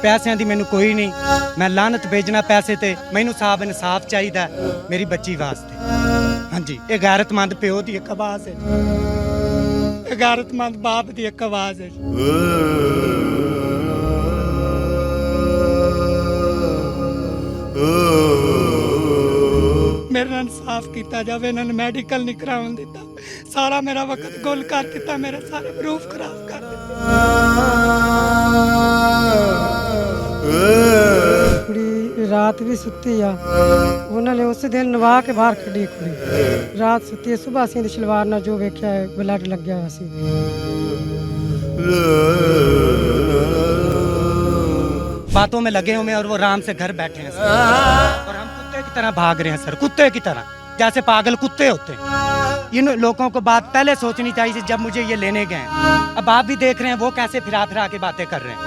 ਪੈਸਿਆਂ ਦੀ ਮੈਨੂੰ ਕੋਈ ਨਹੀਂ, ਮੈਂ ਲਾਨਤ ਭੇਜਣਾ ਪੈਸੇ ਤੇ, ਮੈਨੂੰ ਸਾਬ ਇਨਸਾਫ ਚਾਹੀਦਾ ਮੇਰੀ ਬੱਚੀ ਵਾਸਤੇ। ਹਾਂਜੀ, ਇਹ ਗੈਰਤਮੰਦ ਪਿਓ ਦੀ ਇੱਕ ਆਵਾਜ਼ ਹੈ, ਇਹ ਗੈਰਤਮੰਦ ਬਾਪ ਦੀ ਇੱਕ ਆਵਾਜ਼ ਹੈ। मेरे नाल इंसाफ किया जाए, इन्होंने मैडिकल नहीं करावन दिता, सारा मेरा वक्त गुल कर दिता, मेरे सारे प्रूफ खराब कर दिते। कुड़ी रात भी सुती आ, उन्होंने उस दिन नवा के बाहर कढ़ी। कुड़ी रात सुती है, सुबह असीं शलवार नाल जो वेख्या है ब्लड लग्या होया सी। बातों में लगे हुए हैं और वो आराम से घर बैठे हैं सर। और हम कुत्ते की तरह भाग रहे हैं सर, कुत्ते की तरह, जैसे पागल कुत्ते होते हैं। इन लोगों को बात पहले सोचनी चाहिए जब मुझे ये लेने गए। अब आप भी देख रहे हैं वो कैसे फिरा फिरा के बातें कर रहे हैं।